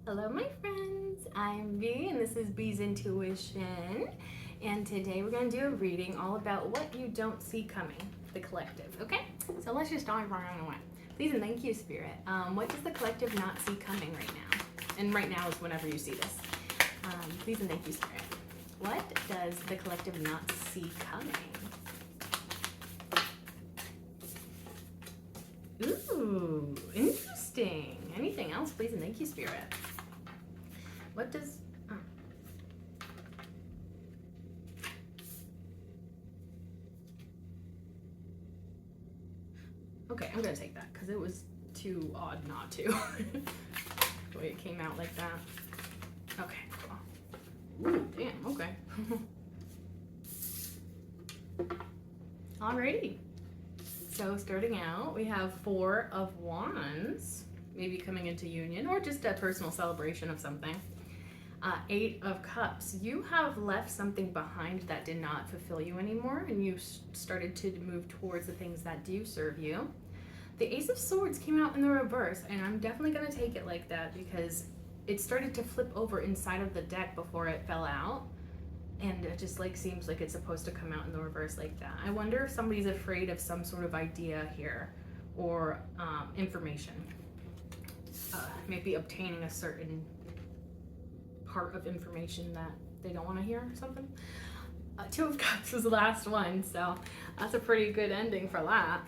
Hello my friends, I'm B and this is B's Intuition, and today we're going to do a reading all about what you don't see coming, the collective, okay? So let's just dive right away. Please and thank you, Spirit. What does the collective not see coming right now? And right now is whenever you see this. Please and thank you, Spirit. What does the collective not see coming? Ooh, interesting. Anything else, please and thank you, Spirit. What does... Oh. Okay, I'm going to take that because it was too odd not to. The way it came out like that. Okay, cool. Ooh, damn, okay. Alrighty. So starting out, we have 4 of Wands, maybe coming into union or just a personal celebration of something. 8 of Cups. You have left something behind that did not fulfill you anymore, and you started to move towards the things that do serve you. The Ace of Swords came out in the reverse, and I'm definitely going to take it like that because it started to flip over inside of the deck before it fell out. And it just like seems like it's supposed to come out in the reverse like that. I wonder if somebody's afraid of some sort of idea here or information. Maybe obtaining a certain part of information that they don't want to hear or something. 2 of Cups was the last one, so that's a pretty good ending for that.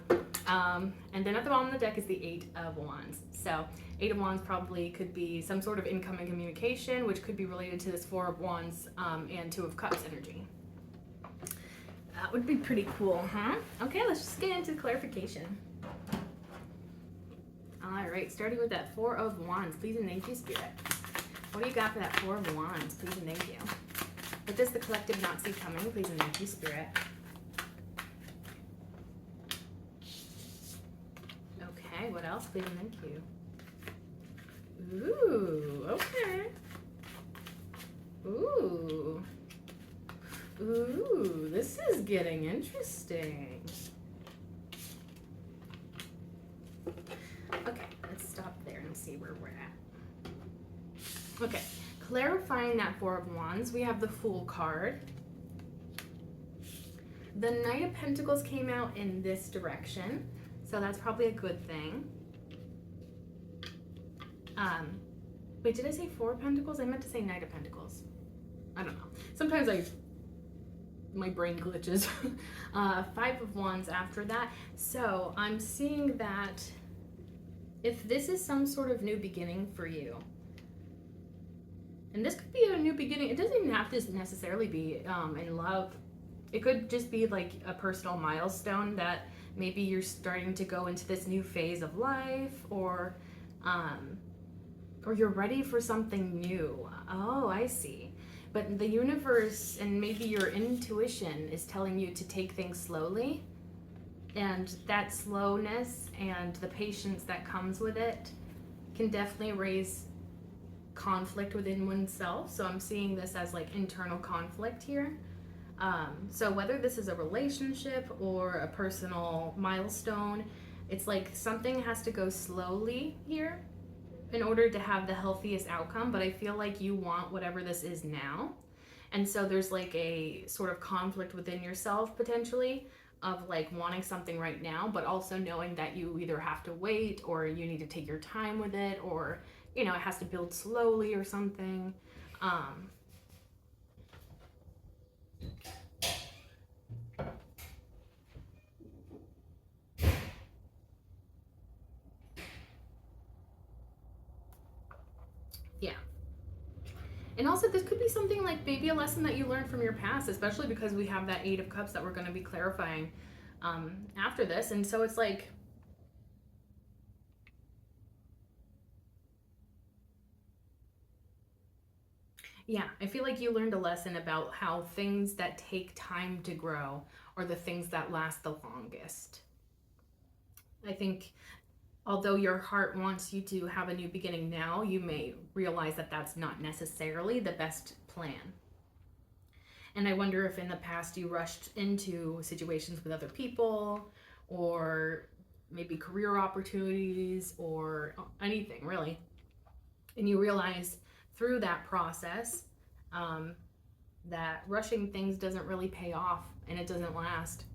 And then at the bottom of the deck is the 8 of Wands. So 8 of Wands probably could be some sort of incoming communication, which could be related to this 4 of Wands and 2 of Cups energy. That would be pretty cool, huh? Okay, let's just get into clarification. All right, starting with that 4 of Wands. Please and thank you, Spirit. What do you got for that 4 of Wands? Please and thank you. What does the collective not see coming? Please and thank you, Spirit. Okay, what else? Please and thank you. Ooh, okay. Ooh. Ooh, this is getting interesting. Okay, let's stop there and see where we're at. Okay, clarifying that 4 of Wands, we have the Fool card. The Knight of Pentacles came out in this direction, so that's probably a good thing. Wait, did I say 4 of Pentacles? I meant to say Knight of Pentacles. I don't know. Sometimes my brain glitches. 5 of Wands after that. So I'm seeing that if this is some sort of new beginning for you, and this could be a new beginning. It doesn't even have to necessarily be in love. It could just be like a personal milestone that maybe you're starting to go into this new phase of life, or you're ready for something new. Oh, I see. But the universe and maybe your intuition is telling you to take things slowly. And that slowness and the patience that comes with it can definitely raise conflict within oneself. So I'm seeing this as like internal conflict here. So whether this is a relationship or a personal milestone, it's like something has to go slowly here in order to have the healthiest outcome. But I feel like you want whatever this is now. And so there's like a sort of conflict within yourself potentially of like wanting something right now, but also knowing that you either have to wait or you need to take your time with it, or you know, it has to build slowly or something. Yeah. And also this could be something like maybe a lesson that you learned from your past, especially because we have that 8 of Cups that we're going to be clarifying after this. And so it's like, yeah, I feel like you learned a lesson about how things that take time to grow are the things that last the longest. I think although your heart wants you to have a new beginning now, you may realize that that's not necessarily the best plan. And I wonder if in the past you rushed into situations with other people, or maybe career opportunities, or anything really, And you realize through that process that rushing things doesn't really pay off and it doesn't last.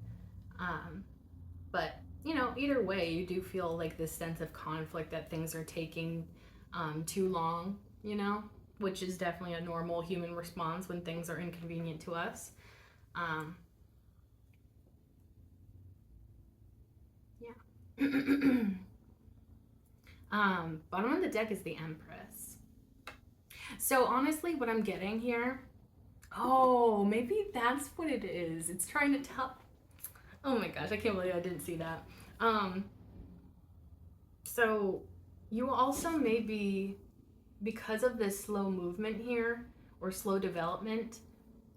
But, you know, either way, you do feel like this sense of conflict that things are taking too long, you know, which is definitely a normal human response when things are inconvenient to us. Yeah. Bottom of the deck is the Empress. So honestly, what I'm getting here, oh, maybe that's what it is. It's trying to tell. Oh my gosh, I can't believe I didn't see that. So you also maybe, because of this slow movement here or slow development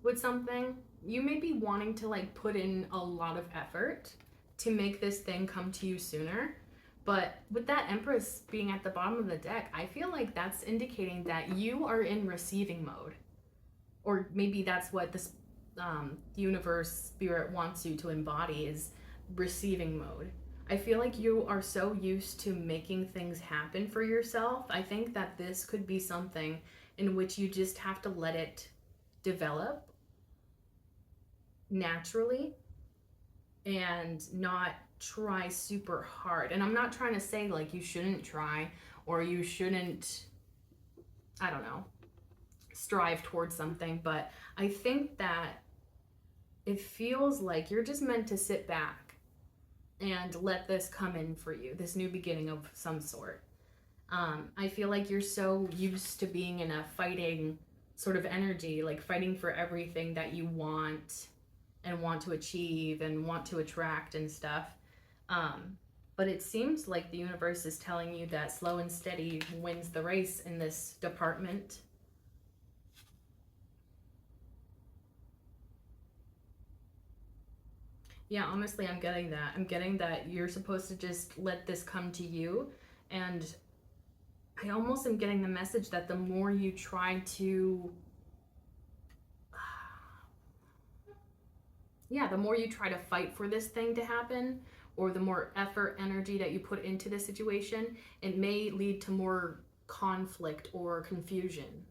with something, you may be wanting to like put in a lot of effort to make this thing come to you sooner. But with that Empress being at the bottom of the deck, I feel like that's indicating that you are in receiving mode. Or maybe that's what this universe, spirit wants you to embody, is receiving mode. I feel like you are so used to making things happen for yourself. I think that this could be something in which you just have to let it develop naturally and not try super hard. And I'm not trying to say like you shouldn't try or you shouldn't, I don't know, strive towards something, but I think that it feels like you're just meant to sit back and let this come in for you, this new beginning of some sort. I feel like you're so used to being in a fighting sort of energy, like fighting for everything that you want and want to achieve and want to attract and stuff. But it seems like the universe is telling you that slow and steady wins the race in this department. Yeah, honestly, I'm getting that. I'm getting that you're supposed to just let this come to you. And I almost am getting the message that the more you try to, yeah, the more you try to fight for this thing to happen, or the more effort, energy that you put into this situation, it may lead to more conflict or confusion.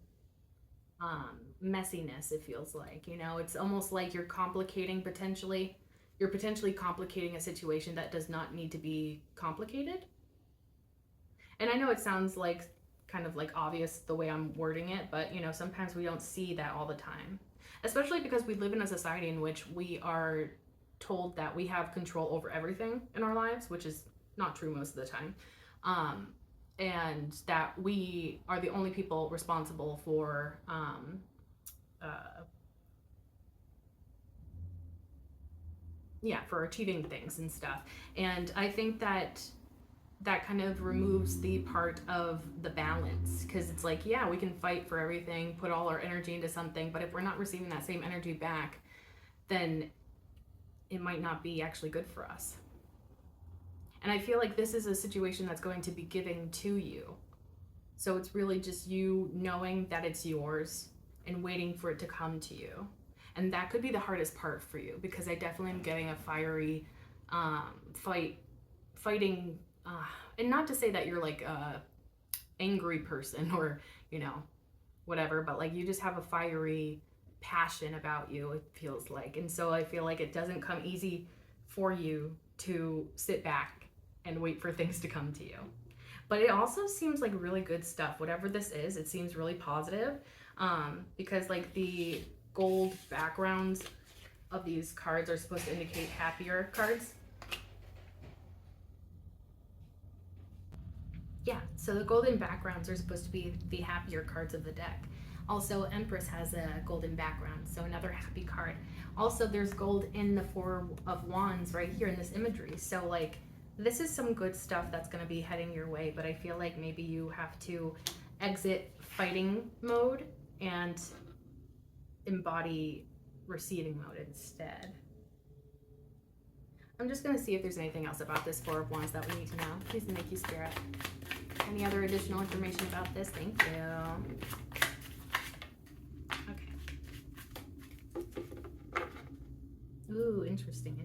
Messiness, it feels like, you know, it's almost like you're potentially complicating a situation that does not need to be complicated. And I know it sounds like kind of like obvious the way I'm wording it, but you know, sometimes we don't see that all the time. Especially because we live in a society in which we are told that we have control over everything in our lives, which is not true most of the time. And that we are the only people responsible for for achieving things and stuff. And I think that that kind of removes the part of the balance, because it's like, yeah, we can fight for everything, put all our energy into something, but if we're not receiving that same energy back, then it might not be actually good for us. And I feel like this is a situation that's going to be giving to you. So it's really just you knowing that it's yours and waiting for it to come to you. And that could be the hardest part for you, because I definitely am getting a fiery fighting, and not to say that you're like a angry person or, you know, whatever, but like you just have a fiery passion about you, it feels like. And so I feel like it doesn't come easy for you to sit back and wait for things to come to you. But it also seems like really good stuff. Whatever this is, it seems really positive, because like the gold backgrounds of these cards are supposed to indicate happier cards. Yeah, so the golden backgrounds are supposed to be the happier cards of the deck. Also, Empress has a golden background, so another happy card. Also, there's gold in the Four of Wands right here in this imagery. So like, this is some good stuff that's going to be heading your way, but I feel like maybe you have to exit fighting mode and embody receiving mode instead. I'm just going to see if there's anything else about this Four of Wands that we need to know. Please thank you, Spirit. Any other additional information about this? Thank you. Okay. Ooh, interesting.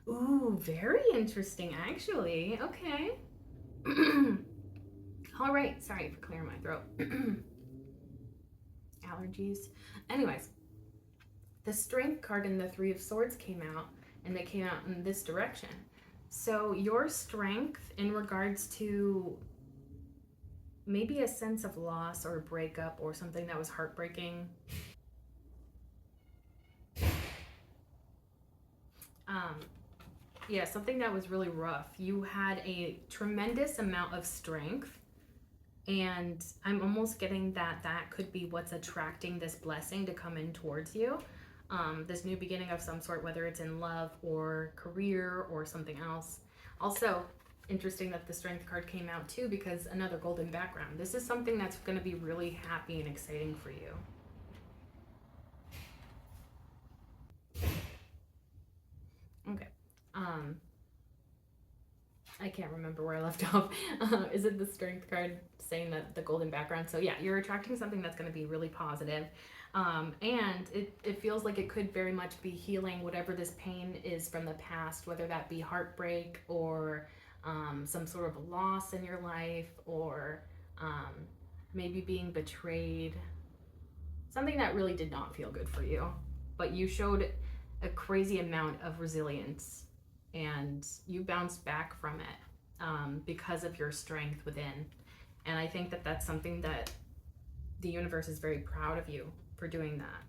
Ooh, very interesting, actually. Okay. All right, sorry for clearing my throat. Allergies. Anyways, the Strength card and the Three of Swords came out, and they came out in this direction. So your strength in regards to maybe a sense of loss or a breakup or something that was heartbreaking. Yeah, something that was really rough. You had a tremendous amount of strength, and I'm almost getting that that could be what's attracting this blessing to come in towards you. This new beginning of some sort, whether it's in love or career or something else. Also, interesting that the Strength card came out too, because another golden background. This is something that's going to be really happy and exciting for you. Okay. I can't remember where I left off. Is it the Strength card saying that the golden background? So yeah, you're attracting something that's going to be really positive. And it feels like it could very much be healing whatever this pain is from the past, whether that be heartbreak or some sort of loss in your life, or maybe being betrayed. Something that really did not feel good for you, but you showed a crazy amount of resilience and you bounced back from it because of your strength within. And I think that that's something that the universe is very proud of you for doing that.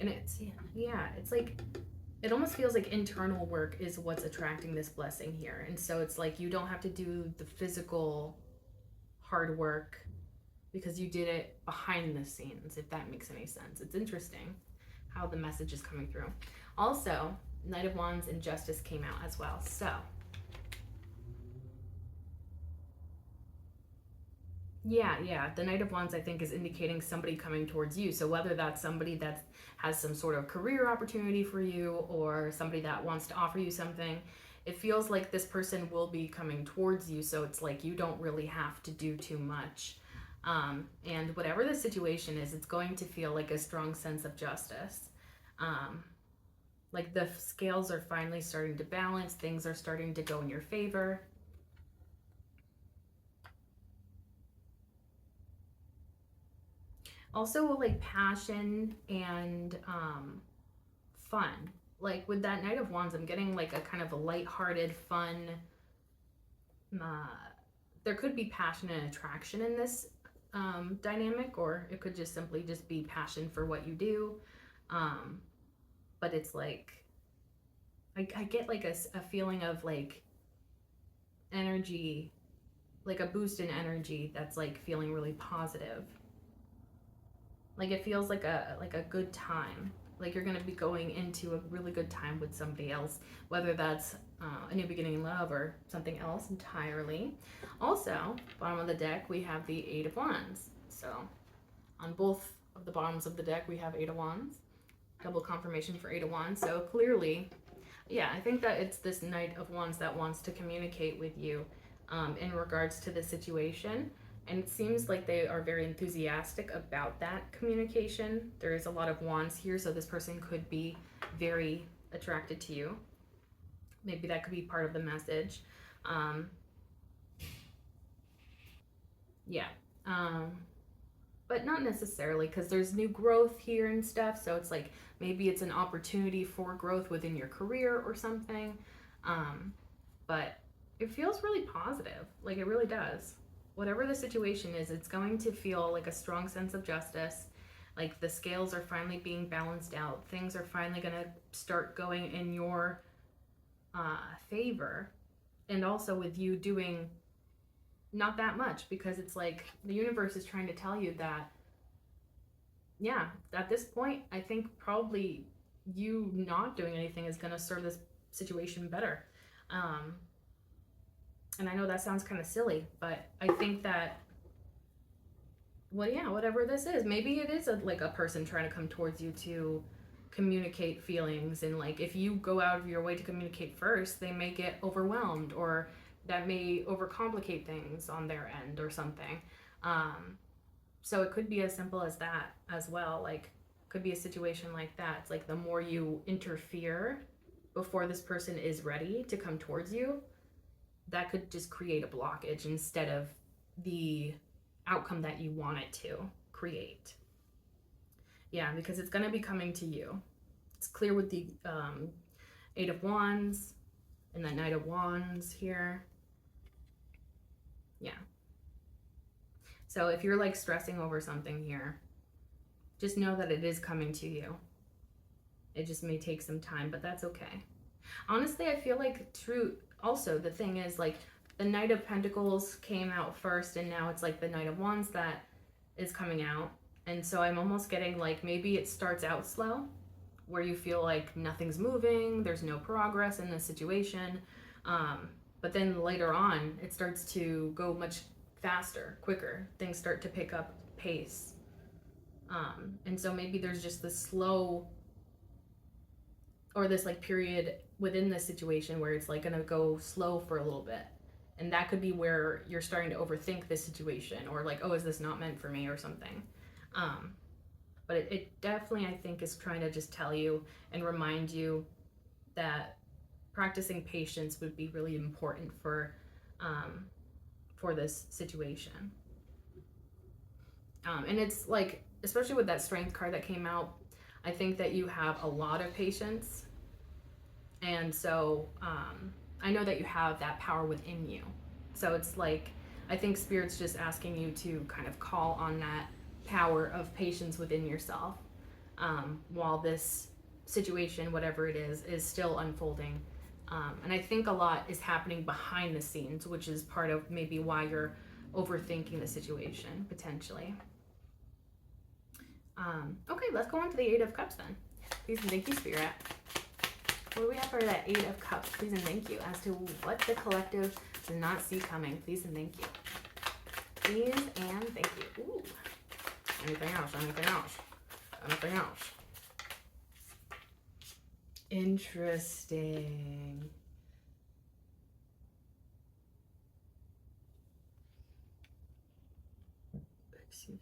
And it's, yeah, it's like, it almost feels like internal work is what's attracting this blessing here. And so it's like you don't have to do the physical hard work because you did it behind the scenes, if that makes any sense. It's interesting how the message is coming through. Also, Knight of Wands and Justice came out as well. So, yeah, the Knight of Wands I think is indicating somebody coming towards you. So whether that's somebody that has some sort of career opportunity for you or somebody that wants to offer you something, it feels like this person will be coming towards you. So it's like you don't really have to do too much. And whatever the situation is, it's going to feel like a strong sense of justice. Like the scales are finally starting to balance, things are starting to go in your favor. Also, like passion and fun. Like with that Knight of Wands, I'm getting like a kind of a lighthearted, fun. Uh, there could be passion and attraction in this dynamic, or it could just simply just be passion for what you do. But it's like I get like a feeling of like energy, like a boost in energy that's like feeling really positive. Like it feels like a good time. Like you're gonna be going into a really good time with somebody else, whether that's a new beginning in love or something else entirely. Also, bottom of the deck we have the Eight of Wands. So on both of the bottoms of the deck we have Eight of Wands. Double confirmation for Eight of Wands. So clearly, yeah, I think that it's this Knight of Wands that wants to communicate with you in regards to the situation. And it seems like they are very enthusiastic about that communication. There is a lot of wands here, so this person could be very attracted to you. Maybe that could be part of the message. Yeah. But not necessarily, because there's new growth here and stuff. So it's like maybe it's an opportunity for growth within your career or something. But it feels really positive. Like it really does. Whatever the situation is, it's going to feel like a strong sense of justice. Like the scales are finally being balanced out. Things are finally going to start going in your favor. And also with you doing not that much, because it's like the universe is trying to tell you that, yeah, at this point, I think probably you not doing anything is going to serve this situation better. And I know that sounds kind of silly, but I think that, well, yeah, whatever this is, maybe it is like a person trying to come towards you to communicate feelings. And like if you go out of your way to communicate first, they may get overwhelmed, or that may overcomplicate things on their end or something. So it could be as simple as that as well. Like could be a situation like that. It's like the more you interfere before this person is ready to come towards you, that could just create a blockage instead of the outcome that you want it to create. Yeah, because it's going to be coming to you. It's clear with the Eight of Wands and the Knight of Wands here. Yeah. So if you're like stressing over something here, just know that it is coming to you. It just may take some time, but that's okay. Honestly, I feel like also the thing is like the Knight of Pentacles came out first, and now it's like the Knight of Wands that is coming out. And so I'm almost getting like maybe it starts out slow, where you feel like nothing's moving, there's no progress in the situation. But then later on, it starts to go much faster, quicker. Things start to pick up pace. And so maybe there's just this slow, or this like period within the situation where it's like gonna go slow for a little bit. And that could be where you're starting to overthink the situation, or like, oh, is this not meant for me or something? But it definitely, I think, is trying to just tell you and remind you that practicing patience would be really important for this situation. And it's like, especially with that Strength card that came out, I think that you have a lot of patience. And so I know that you have that power within you. So it's like, I think Spirit's just asking you to kind of call on that power of patience within yourself while this situation, whatever it is still unfolding. And I think a lot is happening behind the scenes, which is part of maybe why you're overthinking the situation, potentially. Okay, let's go on to the Eight of Cups then. Please and thank you, Spirit. What do we have for that Eight of Cups? Please and thank you as to what the collective does not see coming. Please and thank you. Please and thank you. Ooh. Anything else? Anything else? Anything else? Interesting. Excuse me.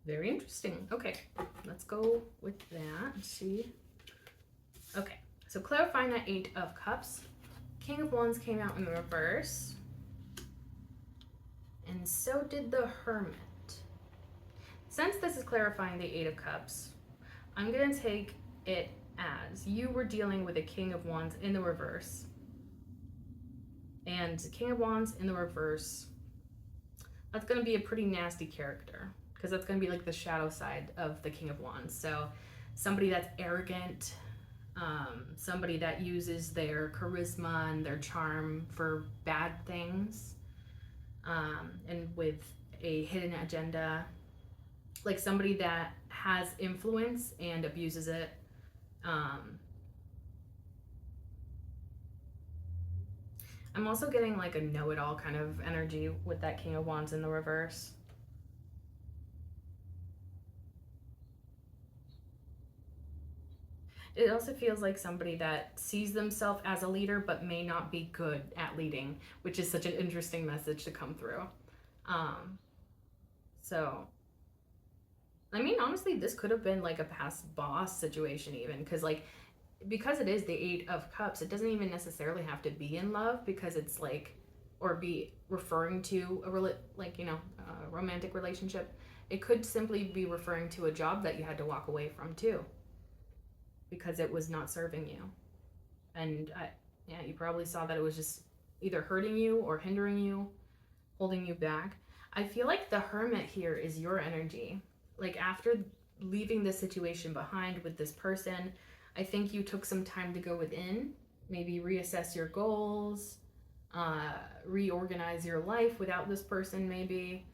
Very interesting. Okay, let's go with that and see. Okay, so clarifying that Eight of Cups. King of Wands came out in the reverse. And so did the Hermit. Since this is clarifying the Eight of Cups, I'm going to take it as you were dealing with a King of Wands in the reverse. And King of Wands in the reverse, that's going to be a pretty nasty character, because that's going to be like the shadow side of the King of Wands. So somebody that's arrogant, somebody that uses their charisma and their charm for bad things, and with a hidden agenda, like somebody that has influence and abuses it. I'm also getting like a know-it-all kind of energy with that King of Wands in the reverse. It also feels like somebody that sees themselves as a leader but may not be good at leading, which is such an interesting message to come through. So, I mean, honestly, this could have been like a past boss situation even, because it is the Eight of Cups, it doesn't even necessarily have to be in love, because it's like, or be referring to a romantic relationship. It could simply be referring to a job that you had to walk away from too, because it was not serving you. And you probably saw that it was just either hurting you or hindering you, holding you back. I feel like the Hermit here is your energy. Like, after leaving this situation behind with this person, I think you took some time to go within, maybe reassess your goals, reorganize your life without this person, maybe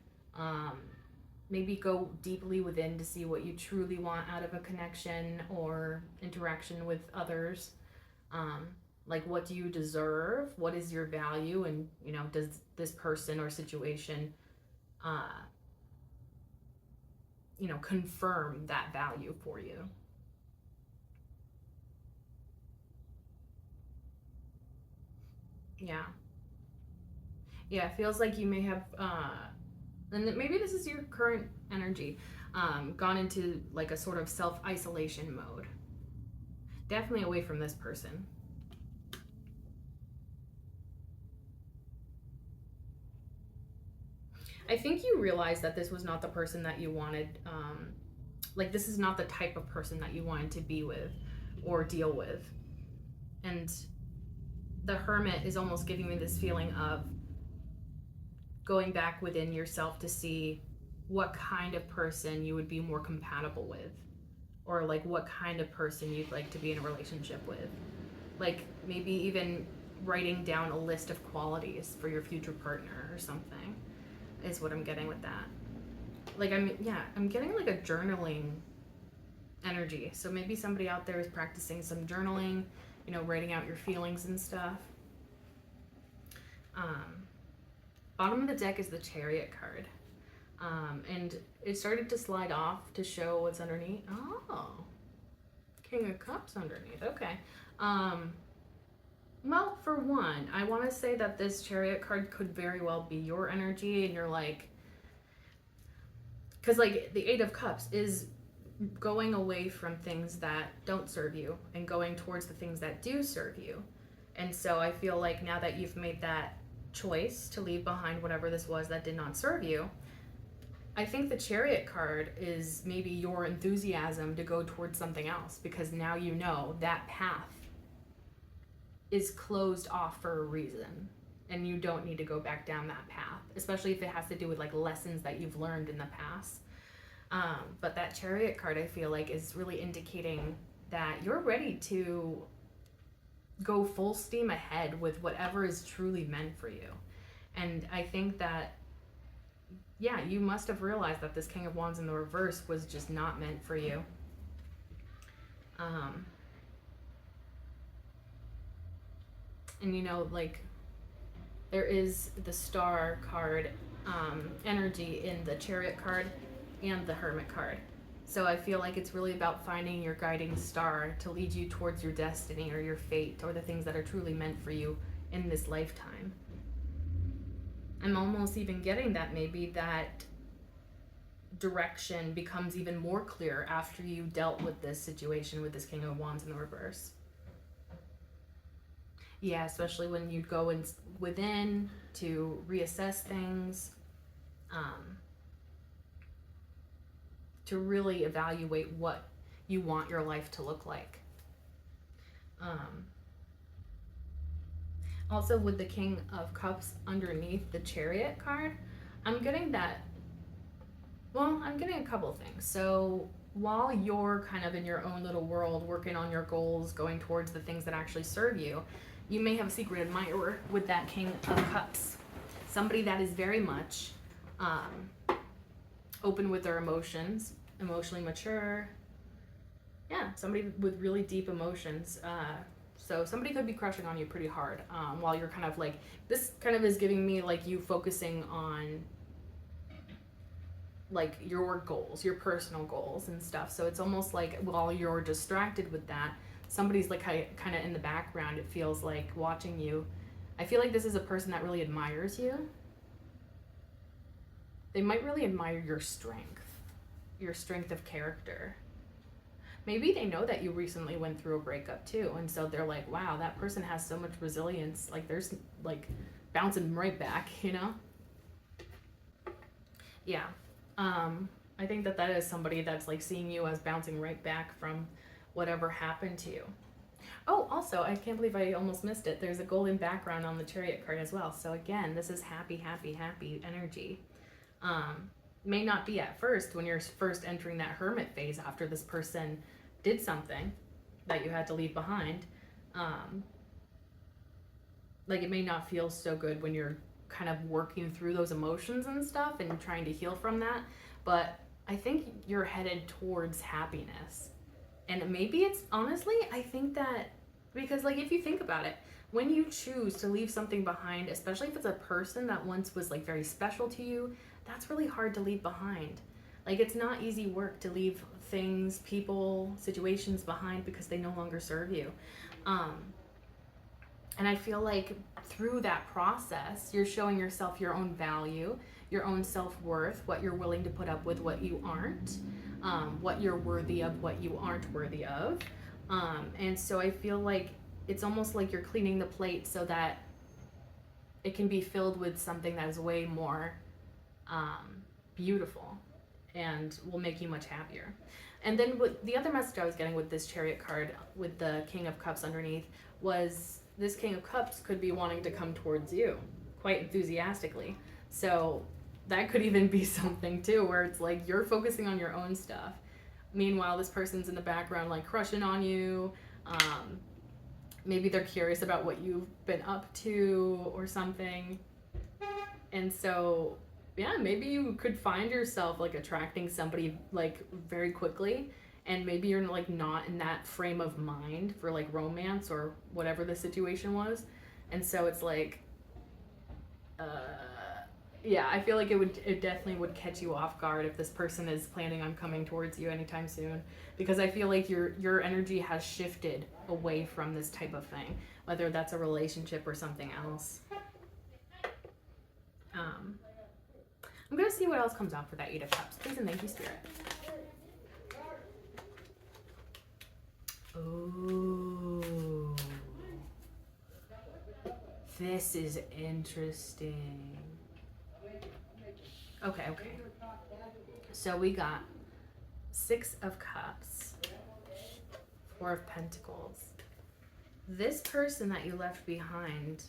go deeply within to see what you truly want out of a connection or interaction with others. Like, what do you deserve? What is your value? And, does this person or situation, confirm that value for you? Yeah. Yeah, it feels like you may have, and maybe this is your current energy, gone into like a sort of self-isolation mode. Definitely away from this person. I think you realized that this was not the person that you wanted. Like, this is not the type of person that you wanted to be with or deal with. And the Hermit is almost giving me this feeling of going back within yourself to see what kind of person you would be more compatible with, or like what kind of person you'd like to be in a relationship with. Like, maybe even writing down a list of qualities for your future partner or something is what I'm getting with that. Like, I'm getting like a journaling energy. So maybe somebody out there is practicing some journaling, writing out your feelings and stuff. Bottom of the deck is the Chariot card. And it started to slide off to show what's underneath. Oh, King of Cups underneath. Okay. Well, for one, I want to say that this Chariot card could very well be your energy, and you're like, because like the Eight of Cups is going away from things that don't serve you and going towards the things that do serve you. And so I feel like now that you've made that choice to leave behind whatever this was that did not serve you, I think the Chariot card is maybe your enthusiasm to go towards something else, because now you know that path is closed off for a reason, and you don't need to go back down that path, especially if it has to do with like lessons that you've learned in the past. But that Chariot card, I feel like, is really indicating that you're ready to go full steam ahead with whatever is truly meant for you. And I think that, yeah, you must have realized that this King of Wands in the reverse was just not meant for you. And like, there is the Star card energy in the Chariot card and the Hermit card. So I feel like it's really about finding your guiding star to lead you towards your destiny or your fate or the things that are truly meant for you in this lifetime. I'm almost even getting that maybe that direction becomes even more clear after you dealt with this situation with this King of Wands in the reverse. Yeah, especially when you go within to reassess things, to really evaluate what you want your life to look like. Also, with the King of Cups underneath the Chariot card, I'm getting that, well, I'm getting a couple of things. So while you're kind of in your own little world, working on your goals, going towards the things that actually serve you, you may have a secret admirer with that King of Cups. Somebody that is very much open with their emotions, emotionally mature. Yeah, somebody with really deep emotions. So somebody could be crushing on you pretty hard while you're kind of like, this kind of is giving me like you focusing on like your goals, your personal goals and stuff. So it's almost like while you're distracted with that, somebody's like kind of in the background, it feels like, watching you. I feel like this is a person that really admires you. They might really admire your strength of character. Maybe they know that you recently went through a breakup too, and so they're like, wow, that person has so much resilience, like there's like bouncing right back, Yeah. I think that is somebody that's like seeing you as bouncing right back from whatever happened to you. Oh, also, I can't believe I almost missed it. There's a golden background on the Chariot card as well. So again, this is happy, happy, happy energy. May not be at first when you're first entering that Hermit phase after this person did something that you had to leave behind. Like, it may not feel so good when you're kind of working through those emotions and stuff and trying to heal from that. But I think you're headed towards happiness. And maybe it's, honestly, I think that, because like if you think about it, when you choose to leave something behind, especially if it's a person that once was like very special to you, that's really hard to leave behind. Like, it's not easy work to leave things, people, situations behind because they no longer serve you. And I feel like through that process, you're showing yourself your own value, your own self-worth, what you're willing to put up with, what you aren't, what you're worthy of, what you aren't worthy of. And so I feel like it's almost like you're cleaning the plate so that it can be filled with something that is way more beautiful and will make you much happier. And then what the other message I was getting with this Chariot card with the King of Cups underneath was this King of Cups could be wanting to come towards you quite enthusiastically. So that could even be something too, where it's like you're focusing on your own stuff. Meanwhile, this person's in the background like crushing on you. Maybe they're curious about what you've been up to or something. And so, yeah, maybe you could find yourself like attracting somebody like very quickly, and maybe you're like not in that frame of mind for like romance or whatever the situation was. And so it's like, yeah, I feel like it definitely would catch you off guard if this person is planning on coming towards you anytime soon, because I feel like your energy has shifted away from this type of thing, whether that's a relationship or something else. I'm gonna see what else comes out for that Eight of Cups. Please and thank you, Spirit. Ooh, this is interesting. Okay. So we got Six of Cups, Four of Pentacles. This person that you left behind,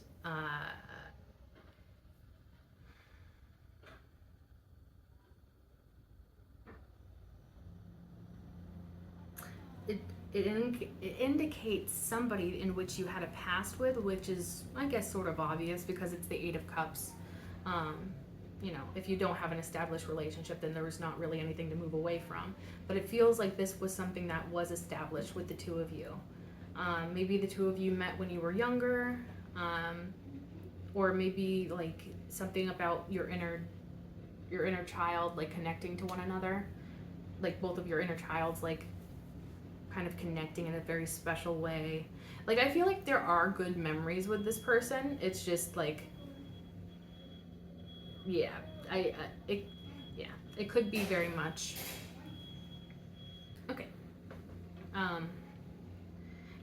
it indicates somebody in which you had a past with, which is, I guess, sort of obvious because it's the Eight of Cups. You know, if you don't have an established relationship, then there is not really anything to move away from. But it feels like this was something that was established with the two of you. Maybe the two of you met when you were younger, or maybe like something about your inner child, like connecting to one another, like both of your inner childs, like kind of connecting in a very special way. Like I feel like there are good memories with this person. It's just like, yeah, it could be very much. Okay.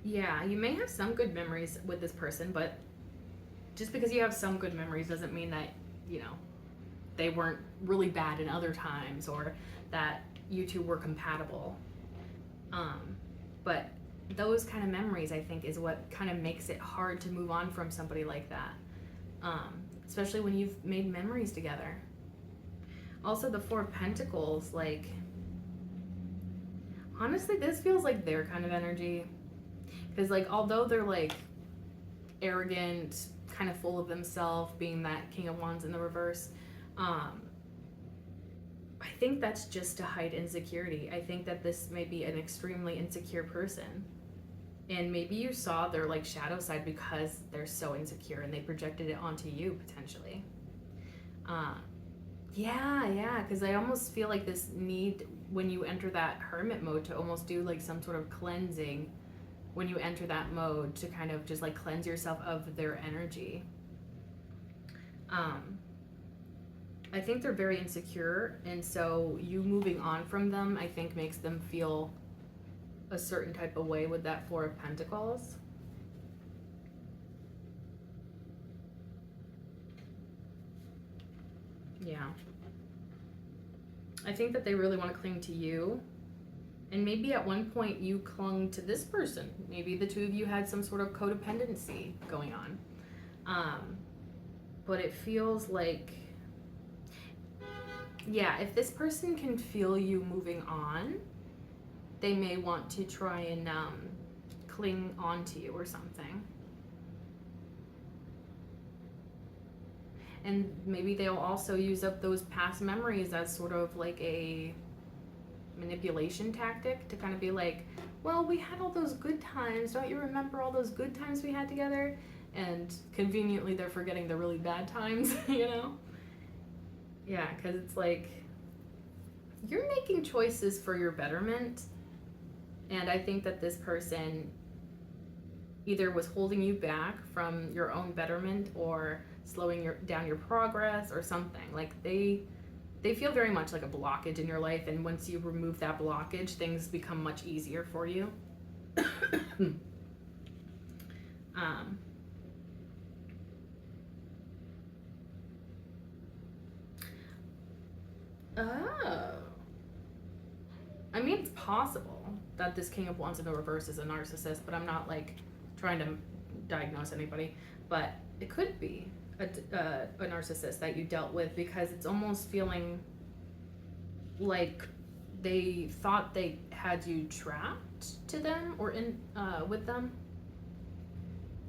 Yeah, you may have some good memories with this person, but just because you have some good memories doesn't mean that, you know, they weren't really bad in other times or that you two were compatible. But those kind of memories, I think, is what kind of makes it hard to move on from somebody like that. Especially when you've made memories together. Also, the Four of Pentacles, like, honestly, this feels like their kind of energy. Because, like, although they're, like, arrogant, kind of full of themselves, being that King of Wands in the reverse, I think that's just to hide insecurity. I think that this may be an extremely insecure person. And maybe you saw their like shadow side because they're so insecure and they projected it onto you potentially. Yeah, because I almost feel like this need when you enter that hermit mode to almost do like some sort of cleansing when you enter that mode to kind of just like cleanse yourself of their energy. I think they're very insecure, and so you moving on from them, I think, makes them feel a certain type of way with that Four of Pentacles. Yeah. I think that they really want to cling to you. And maybe at one point you clung to this person. Maybe the two of you had some sort of codependency going on. But it feels like, yeah, if this person can feel you moving on, they may want to try and cling on to you or something. And maybe they'll also use up those past memories as sort of like a manipulation tactic to kind of be like, well, we had all those good times. Don't you remember all those good times we had together? And conveniently they're forgetting the really bad times, you know? Yeah, because it's like, you're making choices for your betterment. And I think that this person either was holding you back from your own betterment or slowing down your progress or something. Like they feel very much like a blockage in your life, and once you remove that blockage, things become much easier for you. Oh. I mean, it's possible that this King of Wands in the reverse is a narcissist, but I'm not like trying to diagnose anybody. But it could be a narcissist that you dealt with, because it's almost feeling like they thought they had you trapped to them or in with them.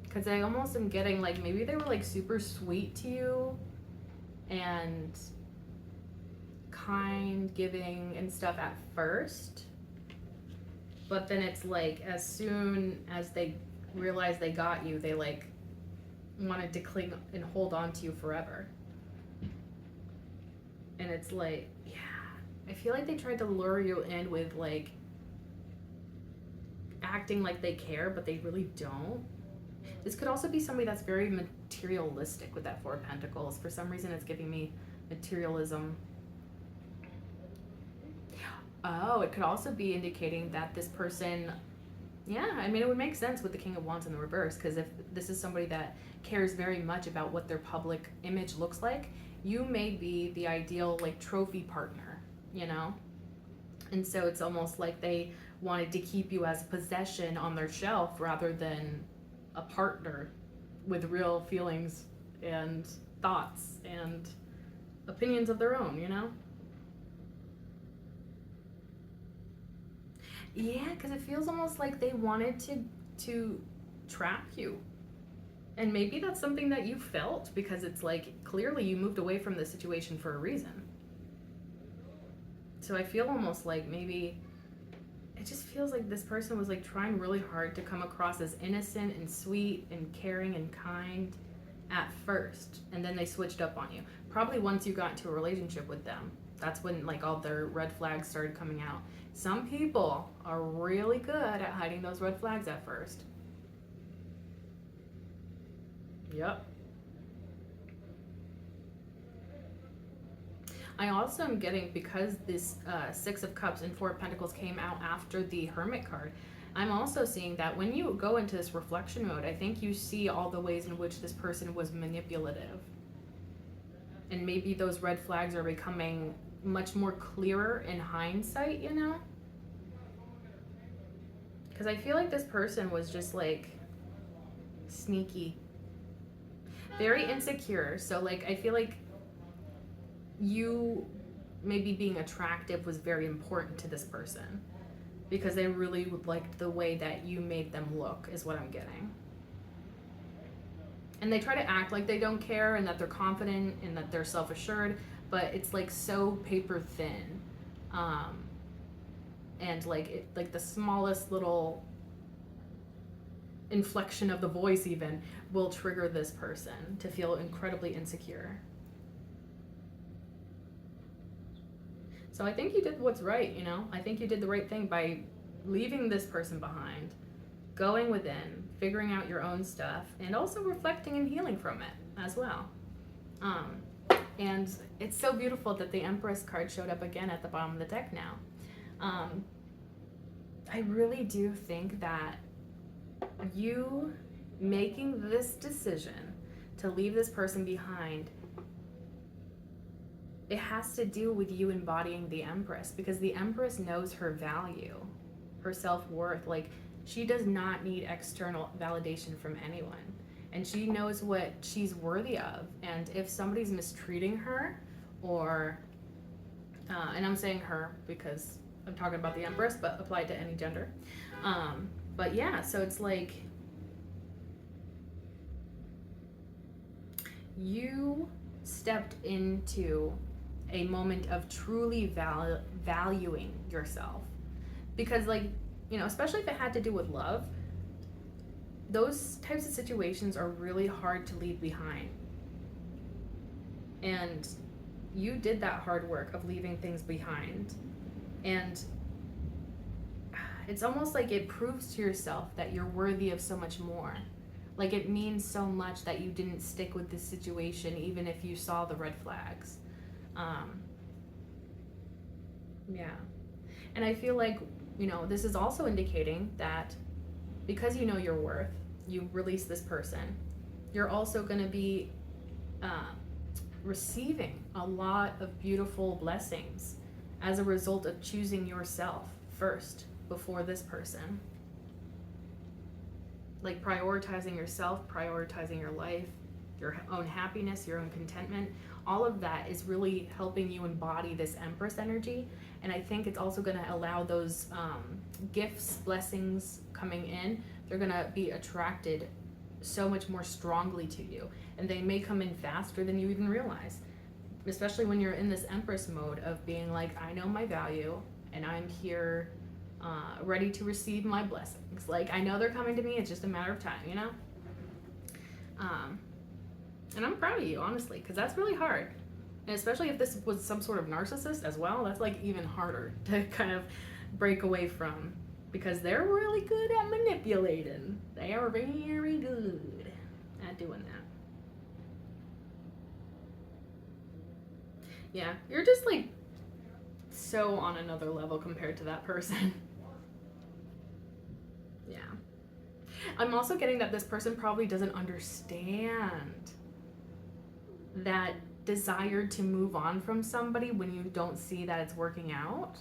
Because I almost am getting like maybe they were like super sweet to you and kind, giving, and stuff at first, but then it's like as soon as they realized they got you, they like wanted to cling and hold on to you forever. And it's like, yeah, I feel like they tried to lure you in with like acting like they care, but they really don't. This could also be somebody that's very materialistic with that Four of Pentacles. For some reason, it's giving me materialism. Oh, it could also be indicating that this person, yeah, I mean, it would make sense with the King of Wands in the reverse, because if this is somebody that cares very much about what their public image looks like, you may be the ideal, like, trophy partner, you know? And so it's almost like they wanted to keep you as a possession on their shelf rather than a partner with real feelings and thoughts and opinions of their own, you know? Yeah, because it feels almost like they wanted to trap you. And maybe that's something that you felt, because it's like clearly you moved away from the situation for a reason. So I feel almost like maybe it just feels like this person was like trying really hard to come across as innocent and sweet and caring and kind at first, and then they switched up on you. Probably once you got into a relationship with them, that's when like all their red flags started coming out. Some people are really good at hiding those red flags at first. Yep. I also am getting, because this Six of Cups and Four of Pentacles came out after the Hermit card, I'm also seeing that when you go into this reflection mode, I think you see all the ways in which this person was manipulative. And maybe those red flags are becoming much more clearer in hindsight, you know? Because I feel like this person was just like sneaky, very insecure. So like I feel like you maybe being attractive was very important to this person, because they really liked the way that you made them look, is what I'm getting. And they try to act like they don't care and that they're confident and that they're self-assured, but it's like so paper thin. And like the smallest little inflection of the voice even will trigger this person to feel incredibly insecure. So I think you did what's right, you know? I think you did the right thing by leaving this person behind, going within, figuring out your own stuff, and also reflecting and healing from it as well. And it's so beautiful that the Empress card showed up again at the bottom of the deck now. I really do think that you making this decision to leave this person behind, it has to do with you embodying the Empress, because the Empress knows her value, her self-worth. Like, she does not need external validation from anyone, and she knows what she's worthy of. And if somebody's mistreating her, or and I'm saying her because I'm talking about the Empress, but applied to any gender. But yeah, so it's like you stepped into a moment of truly valuing yourself, because like, you know, especially if it had to do with love, those types of situations are really hard to leave behind. And you did that hard work of leaving things behind. And it's almost like it proves to yourself that you're worthy of so much more. Like, it means so much that you didn't stick with this situation, even if you saw the red flags. Yeah. And I feel like, you know, this is also indicating that because you know your worth, you release this person, you're also going to be receiving a lot of beautiful blessings as a result of choosing yourself first before this person. Like prioritizing yourself, prioritizing your life, your own happiness, your own contentment. All of that is really helping you embody this Empress energy. And I think it's also going to allow those gifts, blessings coming in, they're going to be attracted so much more strongly to you. And they may come in faster than you even realize. Especially when you're in this Empress mode of being like, I know my value and I'm here ready to receive my blessings. Like, I know they're coming to me, it's just a matter of time, you know? And I'm proud of you, honestly, because that's really hard. And especially if this was some sort of narcissist as well, that's like even harder to kind of break away from, because they're really good at manipulating. They are very good at doing that. Yeah, you're just like so on another level compared to that person. Yeah. I'm also getting that this person probably doesn't understand that desire to move on from somebody when you don't see that it's working out.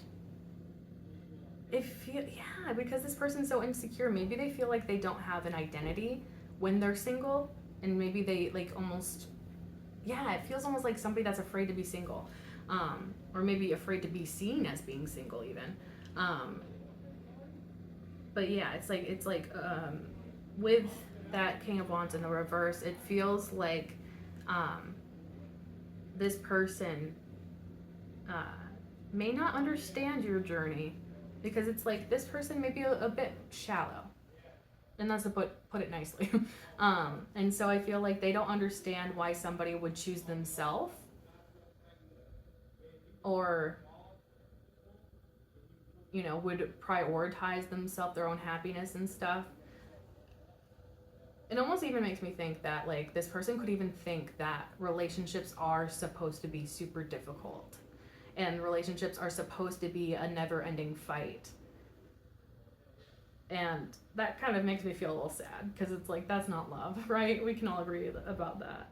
Yeah, because this person's so insecure. Maybe they feel like they don't have an identity when they're single, and maybe they like almost, yeah, it feels almost like somebody that's afraid to be single, or maybe afraid to be seen as being single even. But yeah, it's like with that King of Wands in the reverse, it feels like this person may not understand your journey, because it's like this person may be a bit shallow, and that's to put it nicely. And so I feel like they don't understand why somebody would choose themselves, or you know, would prioritize themselves, their own happiness and stuff. It almost even makes me think that like this person could even think that relationships are supposed to be super difficult, and relationships are supposed to be a never-ending fight. And that kind of makes me feel a little sad, because it's like, that's not love, right? We can all agree about that.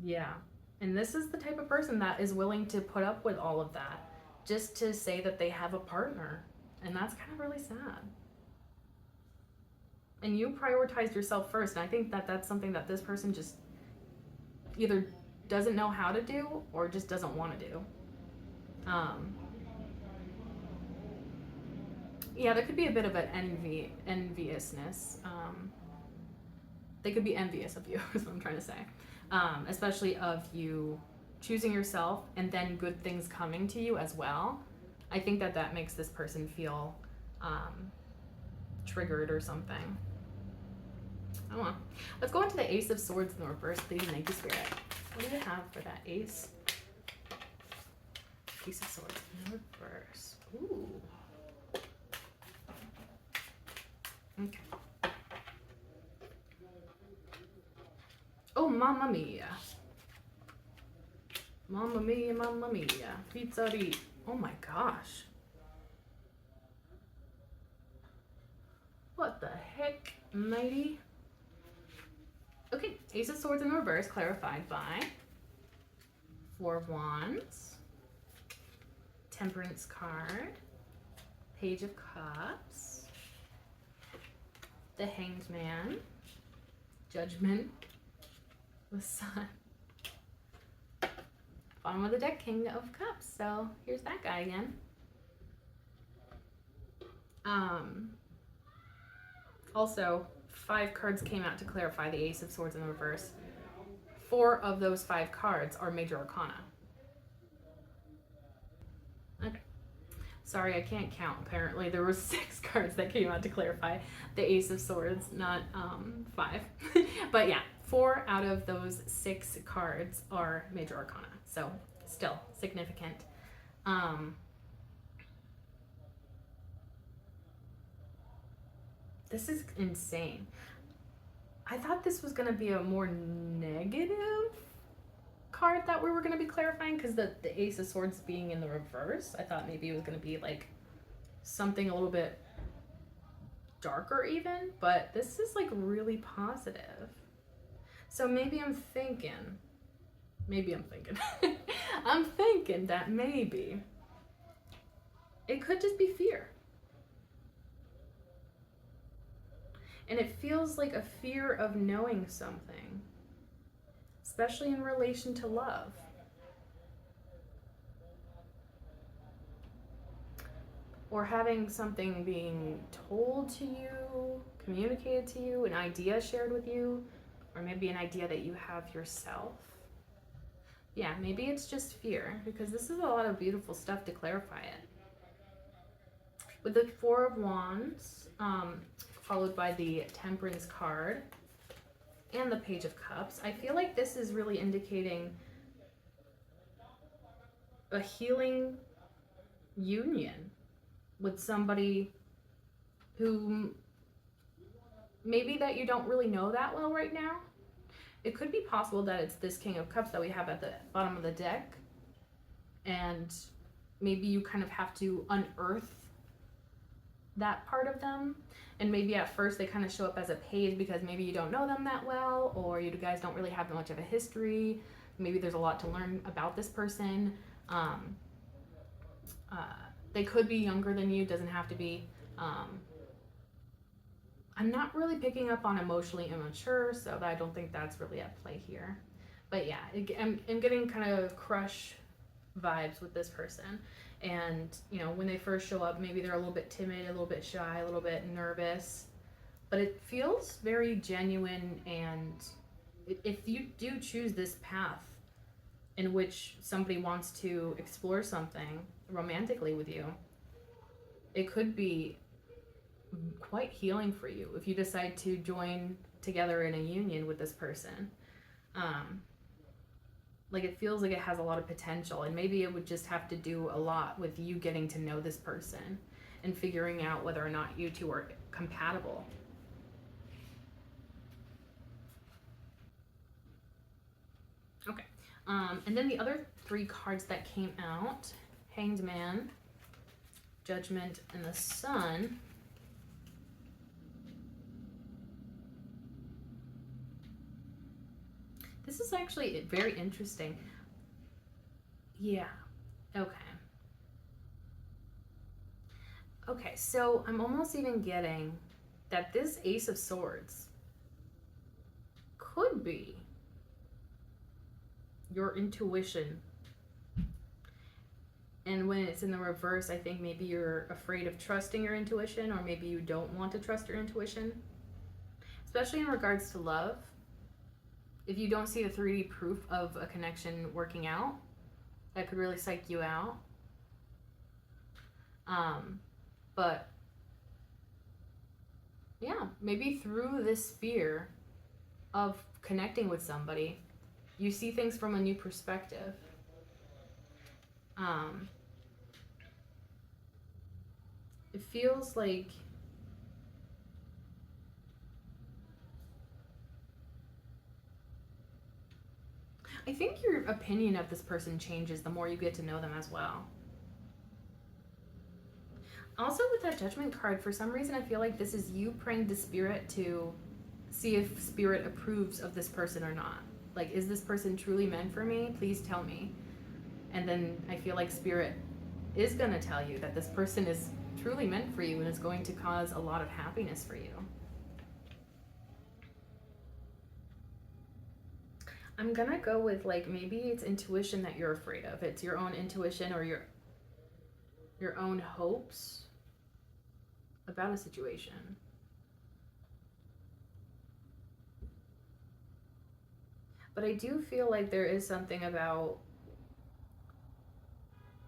Yeah. And this is the type of person that is willing to put up with all of that just to say that they have a partner. And that's kind of really sad. And you prioritized yourself first. And I think that that's something that this person just either doesn't know how to do or just doesn't want to do. Yeah, there could be a bit of an enviousness. They could be envious of you, is what I'm trying to say. Especially of you choosing yourself and then good things coming to you as well. I think that that makes this person feel triggered or something. I don't know. Let's go into the Ace of Swords in the reverse, please, and thank you, Spirit. What do you have for that Ace? Ace of Swords in the reverse. Ooh. Okay. Oh, mamma mia. Mamma mia, mamma mia. Pizzeria. Oh my gosh. What the heck, matey? Okay, Ace of Swords in reverse, clarified by Four of Wands, Temperance card, Page of Cups, the Hanged Man, Judgment, the Sun. Bottom of the deck, King of Cups. So here's that guy again. Also, 5 cards came out to clarify the Ace of Swords in the reverse. 4 of those 5 cards are Major Arcana. Okay. Sorry, I can't count. Apparently, there were 6 cards that came out to clarify the Ace of Swords, not 5. But yeah, 4 out of those 6 cards are Major Arcana. So, still significant. This is insane. I thought this was going to be a more negative card that we were going to be clarifying, because the Ace of Swords being in the reverse, I thought maybe it was going to be like something a little bit darker even, but this is like really positive. So maybe I'm thinking, I'm thinking that maybe it could just be fear. And it feels like a fear of knowing something, especially in relation to love. Or having something being told to you, communicated to you, an idea shared with you, or maybe an idea that you have yourself. Yeah, maybe it's just fear, because this is a lot of beautiful stuff to clarify it. With the Four of Wands, followed by the Temperance card, and the Page of Cups, I feel like this is really indicating a healing union with somebody who maybe that you don't really know that well right now. It could be possible that it's this King of Cups that we have at the bottom of the deck, and maybe you kind of have to unearth that part of them. And maybe at first they kind of show up as a page because maybe you don't know them that well, or you guys don't really have much of a history. Maybe there's a lot to learn about this person. They could be younger than you, doesn't have to be. I'm not really picking up on emotionally immature, so I don't think that's really at play here. But yeah, I'm getting kind of crush vibes with this person. And, you know, when they first show up, maybe they're a little bit timid, a little bit shy, a little bit nervous. But it feels very genuine, and if you do choose this path in which somebody wants to explore something romantically with you, it could be quite healing for you if you decide to join together in a union with this person. Like, it feels like it has a lot of potential, and maybe it would just have to do a lot with you getting to know this person and figuring out whether or not you two are compatible. Okay. And then the other three cards that came out, Hanged Man, Judgment, and the Sun. This is actually very interesting. Yeah. Okay. Okay, so I'm almost even getting that this Ace of Swords could be your intuition. And when it's in the reverse, I think maybe you're afraid of trusting your intuition, or maybe you don't want to trust your intuition, especially in regards to love. If you don't see the 3D proof of a connection working out, that could really psych you out. But yeah, maybe through this fear of connecting with somebody, you see things from a new perspective. It feels like I think your opinion of this person changes the more you get to know them as well. Also, with that Judgment card, for some reason I feel like this is you praying to Spirit to see if Spirit approves of this person or not. Like, is this person truly meant for me? Please tell me. And then I feel like Spirit is going to tell you that this person is truly meant for you and is going to cause a lot of happiness for you. I'm going to go with, like, maybe it's intuition that you're afraid of. It's your own intuition or your own hopes about a situation. But I do feel like there is something about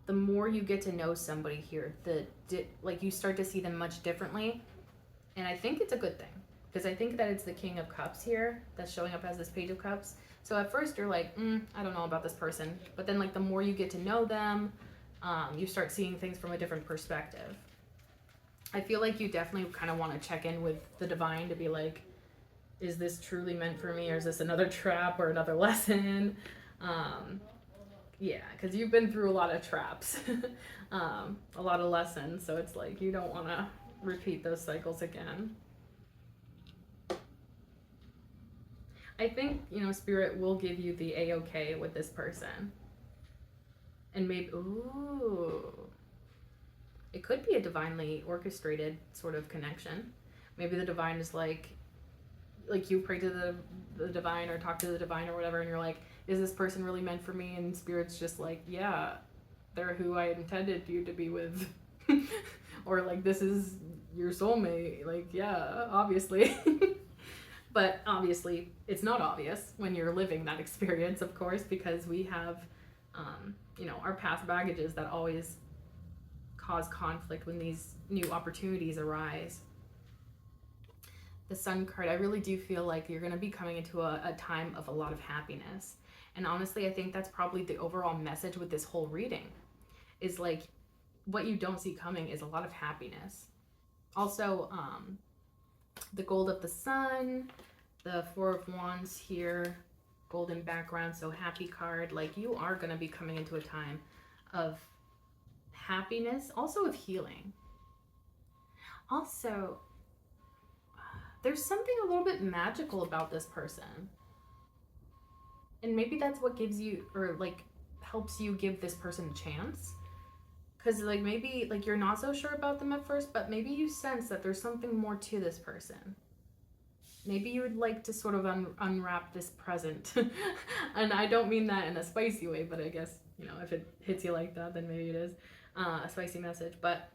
the more you get to know somebody here, like, you start to see them much differently. And I think it's a good thing, because I think that it's the King of Cups here that's showing up as this Page of Cups. So at first you're like, I don't know about this person. But then, like, the more you get to know them, you start seeing things from a different perspective. I feel like you definitely kind of want to check in with the divine to be like, is this truly meant for me, or is this another trap or another lesson? Yeah, because you've been through a lot of traps, a lot of lessons, so it's like you don't want to repeat those cycles again. I think, you know, Spirit will give you the A-okay with this person. And maybe, ooh, it could be a divinely orchestrated sort of connection. Maybe the divine is like you pray to the divine or talk to the divine or whatever, and you're like, is this person really meant for me? And Spirit's just like, yeah, they're who I intended you to be with. Or like, this is your soulmate. Like, yeah, obviously. But obviously, it's not obvious when you're living that experience, of course, because we have, you know, our past baggages that always cause conflict when these new opportunities arise. The Sun card, I really do feel like you're going to be coming into a time of a lot of happiness. And honestly, I think that's probably the overall message with this whole reading, is like, what you don't see coming is a lot of happiness. Also, the gold of the sun, the Four of Wands here, golden background, so happy card. Like, you are going to be coming into a time of happiness, also of healing. Also, there's something a little bit magical about this person. And maybe that's what gives you, or like helps you give this person a chance. Because like maybe like you're not so sure about them at first, but maybe you sense that there's something more to this person. Maybe you would like to sort of unwrap this present. And I don't mean that in a spicy way, but I guess, you know, if it hits you like that, then maybe it is a spicy message. But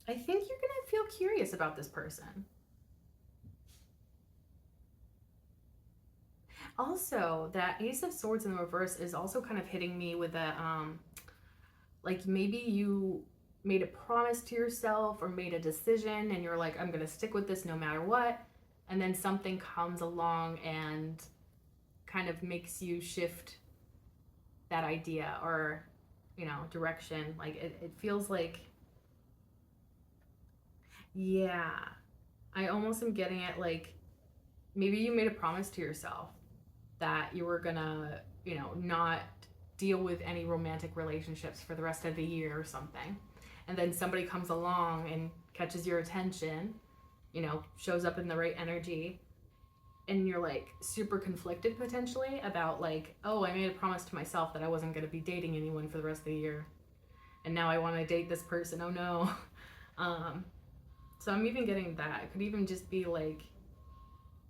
I think you're going to feel curious about this person. Also, that Ace of Swords in the reverse is also kind of hitting me with a, like maybe you made a promise to yourself or made a decision and you're like, I'm going to stick with this no matter what. And then something comes along and kind of makes you shift that idea or, you know, direction. Like it feels like, yeah, I almost am getting it. Like maybe you made a promise to yourself that you were gonna, you know, not deal with any romantic relationships for the rest of the year or something. And then somebody comes along and catches your attention, you know, shows up in the right energy, and you're like super conflicted potentially about like, oh, I made a promise to myself that I wasn't going to be dating anyone for the rest of the year. And now I want to date this person. Oh no. So I'm even getting that. It could even just be like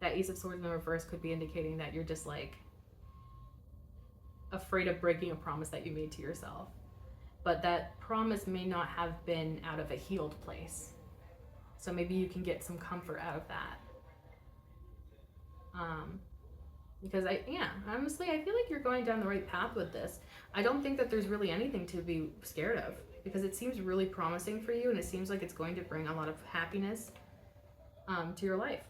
that Ace of Swords in the reverse could be indicating that you're just like afraid of breaking a promise that you made to yourself. But that promise may not have been out of a healed place. So maybe you can get some comfort out of that. Because honestly, I feel like you're going down the right path with this. I don't think that there's really anything to be scared of, because it seems really promising for you, and it seems like it's going to bring a lot of happiness to your life.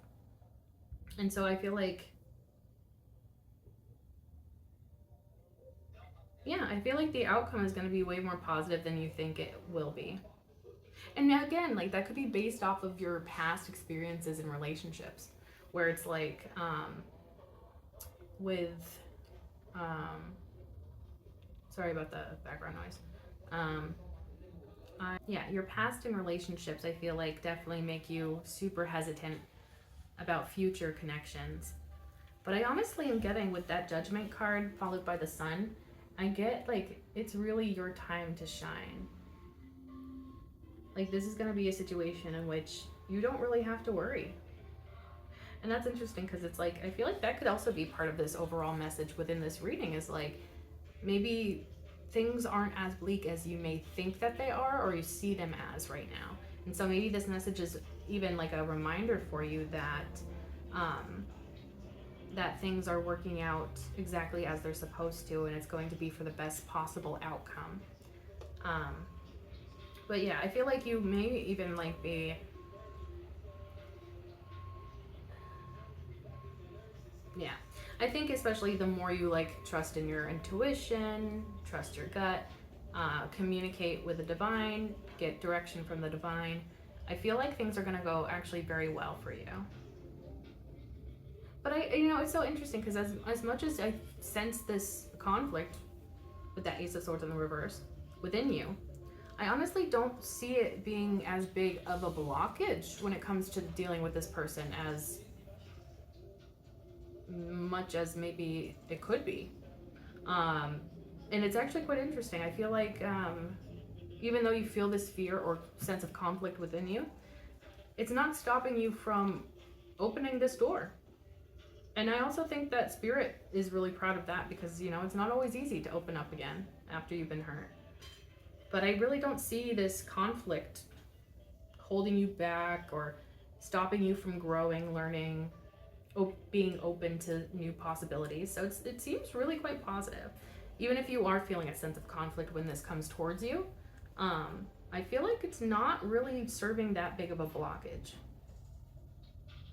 And so I feel like, I feel like the outcome is going to be way more positive than you think it will be. And again, like that could be based off of your past experiences in relationships, where it's like sorry about the background noise. Your past in relationships, I feel like definitely make you super hesitant about future connections. But I honestly am getting, with that Judgment card followed by the Sun, I get like it's really your time to shine. Like this is going to be a situation in which you don't really have to worry. And that's interesting because it's like, I feel like that could also be part of this overall message within this reading, is like maybe things aren't as bleak as you may think that they are, or you see them as right now. And so maybe this message is even like a reminder for you that that things are working out exactly as they're supposed to, and it's going to be for the best possible outcome. But yeah, I feel like you may even like be, I think especially the more you like trust in your intuition, trust your gut, communicate with the divine, get direction from the divine, I feel like things are going to go actually very well for you. But it's so interesting because as much as I sense this conflict with that Ace of Swords in the reverse within you, I honestly don't see it being as big of a blockage when it comes to dealing with this person as much as maybe it could be. And it's actually quite interesting. I feel like even though you feel this fear or sense of conflict within you, it's not stopping you from opening this door. And I also think that Spirit is really proud of that because, you know, it's not always easy to open up again after you've been hurt. But I really don't see this conflict holding you back or stopping you from growing, learning, being open to new possibilities. So it seems really quite positive. Even if you are feeling a sense of conflict when this comes towards you, I feel like it's not really serving that big of a blockage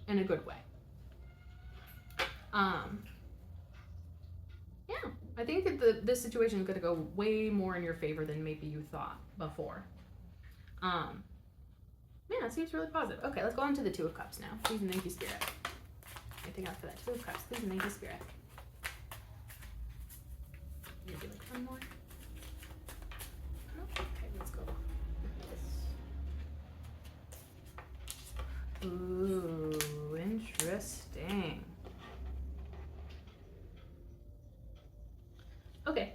in a good way. Yeah, I think that this situation is going to go way more in your favor than maybe you thought before. Yeah, it seems really positive. Okay, let's go on to the Two of Cups now. Please and thank you, Spirit. Anything else for that Two of Cups? Please and thank you, Spirit. Maybe like one more. Okay, let's go. Ooh, interesting. Okay.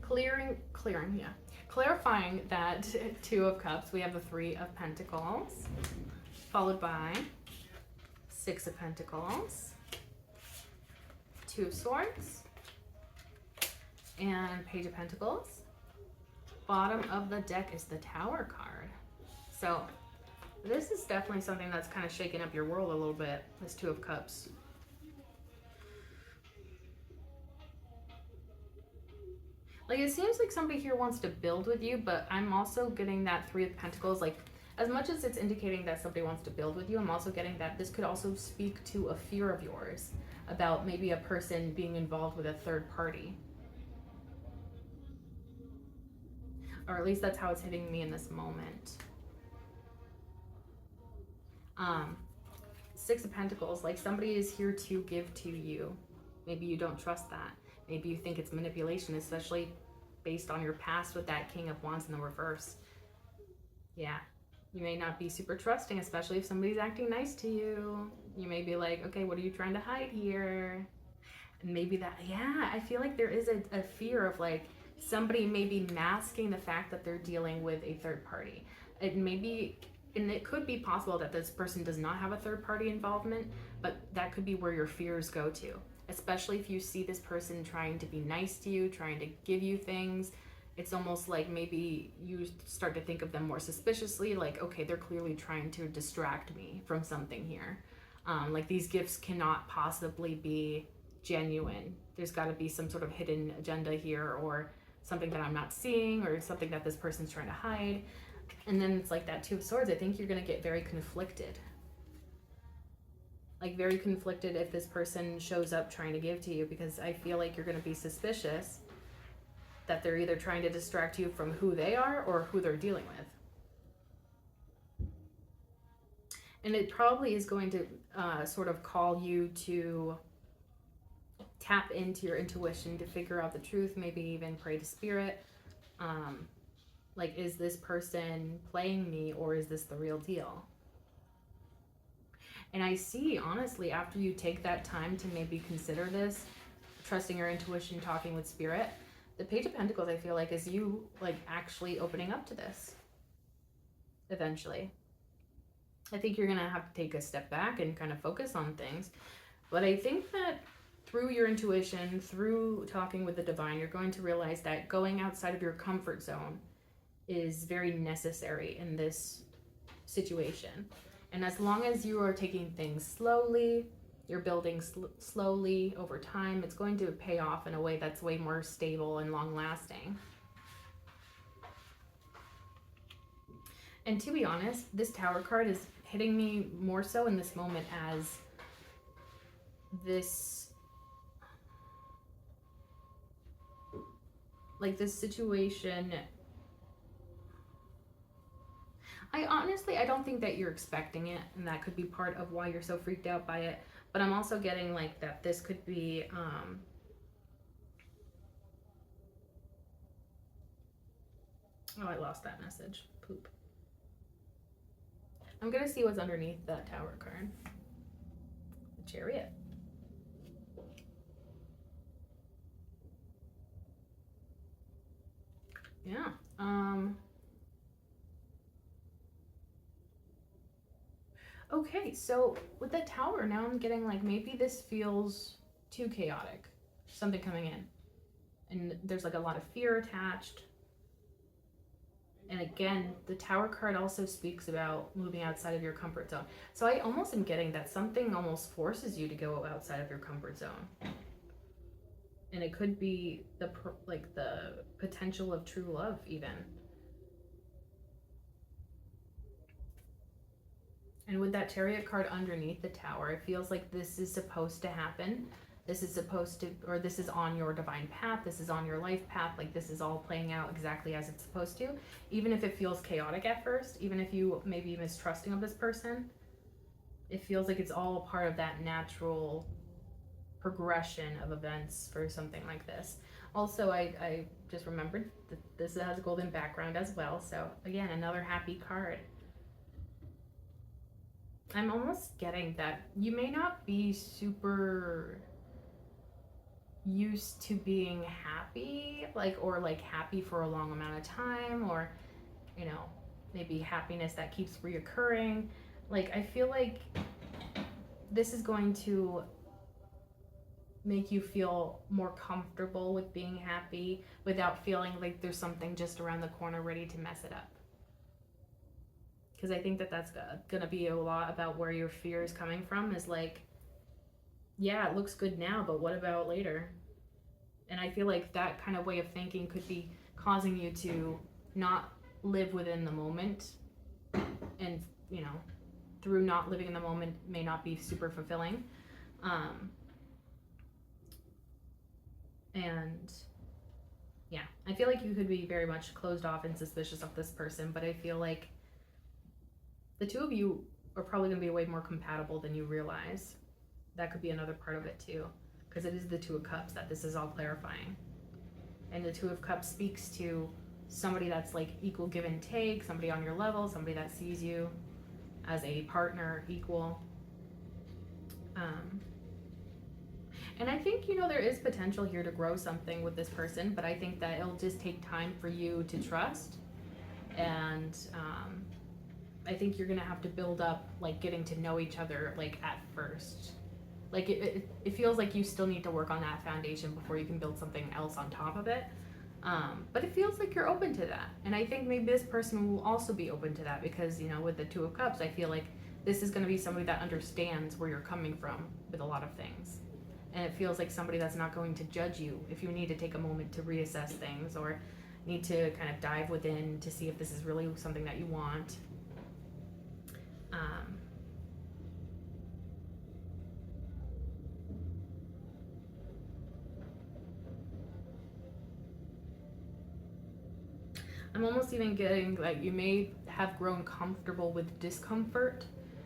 Clearing, yeah. Clarifying that Two of Cups, we have the Three of Pentacles, followed by Six of Pentacles, Two of Swords, and Page of Pentacles. Bottom of the deck is the Tower card. So this is definitely something that's kind of shaking up your world a little bit, this Two of Cups. Like, it seems like somebody here wants to build with you, but I'm also getting that Three of Pentacles. Like, as much as it's indicating that somebody wants to build with you, I'm also getting that this could also speak to a fear of yours about maybe a person being involved with a third party. Or at least that's how it's hitting me in this moment. Six of Pentacles, like somebody is here to give to you. Maybe you don't trust that. Maybe you think it's manipulation, especially based on your past with that King of Wands in the reverse. Yeah, you may not be super trusting, especially if somebody's acting nice to you. You may be like, okay, what are you trying to hide here? And maybe that, yeah, I feel like there is a fear of like somebody may be masking the fact that they're dealing with a third party. It may be, and it could be possible that this person does not have a third party involvement, but that could be where your fears go to. Especially if you see this person trying to be nice to you, trying to give you things. It's almost like maybe you start to think of them more suspiciously, like, okay, they're clearly trying to distract me from something here. Like these gifts cannot possibly be genuine. There's got to be some sort of hidden agenda here, or something that I'm not seeing, or something that this person's trying to hide. And then it's like that Two of Swords. I think you're going to get very conflicted. Like very conflicted if this person shows up trying to give to you, because I feel like you're going to be suspicious that they're either trying to distract you from who they are or who they're dealing with. And it probably is going to sort of call you to tap into your intuition to figure out the truth, maybe even pray to Spirit. Like, is this person playing me or is this the real deal? And I see, honestly, after you take that time to maybe consider this, trusting your intuition, talking with Spirit, the Page of Pentacles, I feel like, is you, like, actually opening up to this eventually. I think you're going to have to take a step back and kind of focus on things. But I think that through your intuition, through talking with the divine, you're going to realize that going outside of your comfort zone is very necessary in this situation. And as long as you are taking things slowly, you're building slowly over time, it's going to pay off in a way that's way more stable and long-lasting. And to be honest, this Tower card is hitting me more so in this moment as this, like this situation. I don't think that you're expecting it, and that could be part of why you're so freaked out by it. But I'm also getting like that this could be oh, I lost that message. Poop. I'm gonna see what's underneath that Tower card. The Chariot. Yeah. Okay, so with the tower, now I'm getting like maybe this feels too chaotic. Something coming in. And there's like a lot of fear attached. And again, the tower card also speaks about moving outside of your comfort zone. So I almost am getting that something almost forces you to go outside of your comfort zone. And it could be the potential of true love even. And with that chariot card underneath the tower, it feels like this is supposed to happen. This is supposed to, or this is on your divine path. This is on your life path. Like this is all playing out exactly as it's supposed to. Even if it feels chaotic at first, even if you may be mistrusting of this person, it feels like it's all part of that natural progression of events for something like this. Also, I just remembered that this has a golden background as well. So again, another happy card. I'm almost getting that you may not be super used to being happy, or happy for a long amount of time, or you know, maybe happiness that keeps reoccurring. Like I feel like this is going to make you feel more comfortable with being happy without feeling like there's something just around the corner ready to mess it up. Because I think that that's gonna be a lot about where your fear is coming from, is like, yeah, it looks good now, but what about later? And I feel like that kind of way of thinking could be causing you to not live within the moment, and you know, through not living in the moment may not be super fulfilling. And yeah, I feel like you could be very much closed off and suspicious of this person, but I feel like the two of you are probably going to be way more compatible than you realize. That could be another part of it too, because it is the Two of Cups that this is all clarifying. And the Two of Cups speaks to somebody that's like equal give and take, somebody on your level, somebody that sees you as a partner, equal. And I think, you know, there is potential here to grow something with this person, but I think that it'll just take time for you to trust. And I think you're going to have to build up, like, getting to know each other, like, at first. Like, it feels like you still need to work on that foundation before you can build something else on top of it. But it feels like you're open to that. And I think maybe this person will also be open to that because, you know, with the Two of Cups, I feel like this is going to be somebody that understands where you're coming from with a lot of things. And it feels like somebody that's not going to judge you if you need to take a moment to reassess things or need to kind of dive within to see if this is really something that you want. I'm almost even getting like you may have grown comfortable with discomfort.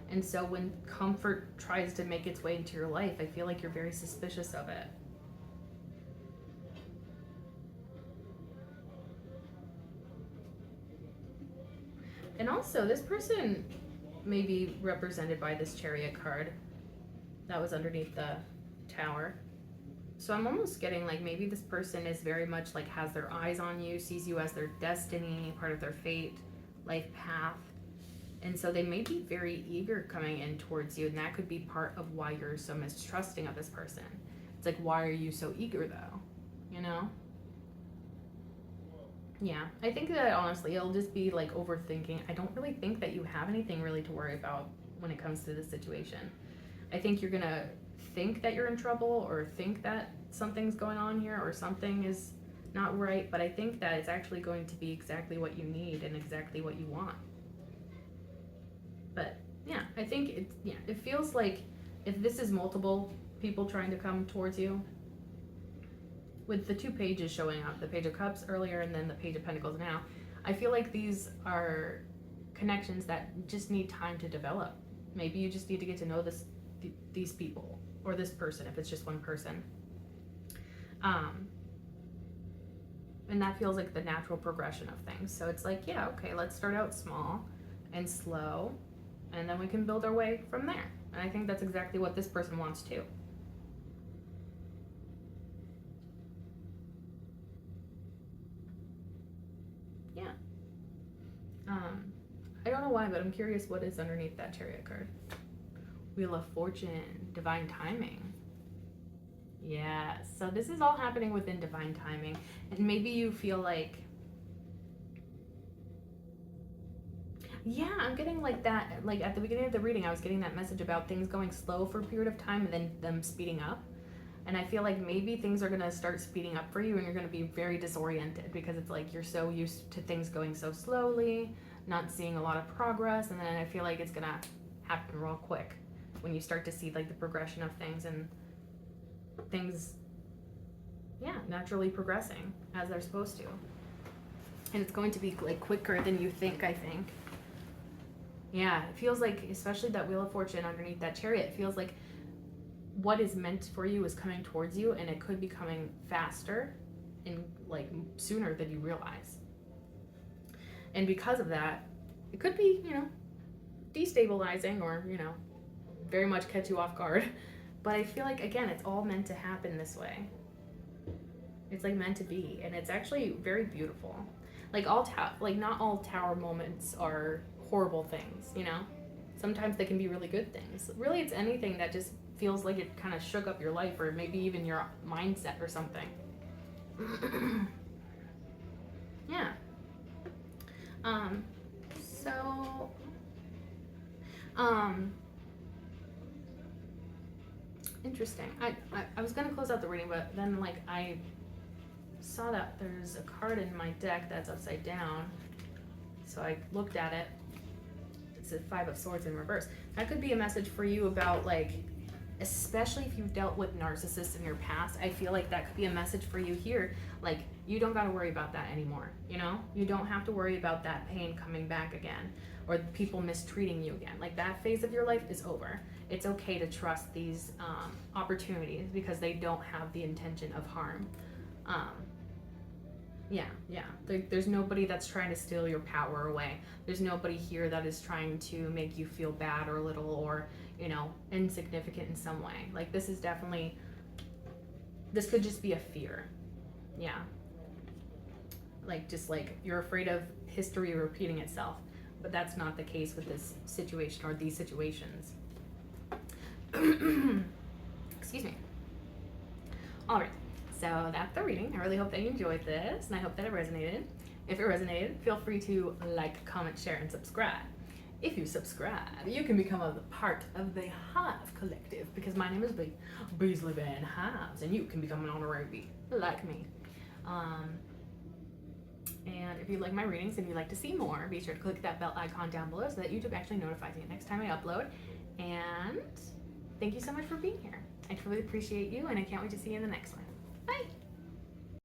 And so when comfort tries to make its way into your life, I feel like you're very suspicious of it. And also, this person may be represented by this Chariot card that was underneath the tower. So I'm almost getting like maybe this person is very much like has their eyes on you, sees you as their destiny, part of their fate, life path. And so they may be very eager coming in towards you, and that could be part of why you're so mistrusting of this person. It's like, why are you so eager though? You know? Yeah, I think that honestly it'll just be like overthinking. I don't really think that you have anything really to worry about when it comes to this situation. I think you're gonna think that you're in trouble or think that something's going on here or something is not right, but I think that it's actually going to be exactly what you need and exactly what you want. But yeah, I think it feels like if this is multiple people trying to come towards you, with the two pages showing up, the Page of Cups earlier and then the Page of Pentacles now, I feel like these are connections that just need time to develop. Maybe you just need to get to know these people or this person if it's just one person. And that feels like the natural progression of things. So it's like, yeah, okay, let's start out small and slow, and then we can build our way from there. And I think that's exactly what this person wants too. Yeah. I don't know why, but I'm curious what is underneath that Chariot card. Wheel of Fortune, divine timing. Yeah, so this is all happening within divine timing. And maybe you feel like, yeah, I'm getting like that. Like at the beginning of the reading, I was getting that message about things going slow for a period of time and then them speeding up. And I feel like maybe things are going to start speeding up for you and you're going to be very disoriented because it's like you're so used to things going so slowly, not seeing a lot of progress. And then I feel like it's going to happen real quick when you start to see like the progression of things and things, yeah, naturally progressing as they're supposed to. And it's going to be like quicker than you think, I think. Yeah, it feels like, especially that Wheel of Fortune underneath that Chariot, it feels like what is meant for you is coming towards you, and it could be coming faster and like sooner than you realize. And because of that, it could be, destabilizing or, very much catch you off guard. But I feel like, again, it's all meant to happen this way. It's like meant to be, and it's actually very beautiful. Like not all tower moments are horrible things, Sometimes they can be really good things. Really, it's anything that just feels like it kind of shook up your life or maybe even your mindset or something. Yeah. So, interesting. I was gonna close out the reading, but then like I saw that there's a card in my deck that's upside down. So I looked at it. It's a 5 of Swords in reverse. That could be a message for you about like, especially if you've dealt with narcissists in your past, I feel like that could be a message for you here. Like, you don't got to worry about that anymore, You don't have to worry about that pain coming back again or people mistreating you again. Like, that phase of your life is over. It's okay to trust these opportunities because they don't have the intention of harm. Yeah. There's nobody that's trying to steal your power away. There's nobody here that is trying to make you feel bad or little or, insignificant in some way. Like, this could just be a fear. Yeah. Like, just like you're afraid of history repeating itself. But that's not the case with this situation or these situations. Excuse me. All right. So that's the reading. I really hope that you enjoyed this, and I hope that it resonated. If it resonated, feel free to like, comment, share, and subscribe. If you subscribe, you can become a part of the Hive Collective, because my name is Bees live in hives, and you can become an honorary bee, like me. And if you like my readings and you'd like to see more, be sure to click that bell icon down below so that YouTube actually notifies you next time I upload. And thank you so much for being here. I truly appreciate you, and I can't wait to see you in the next one.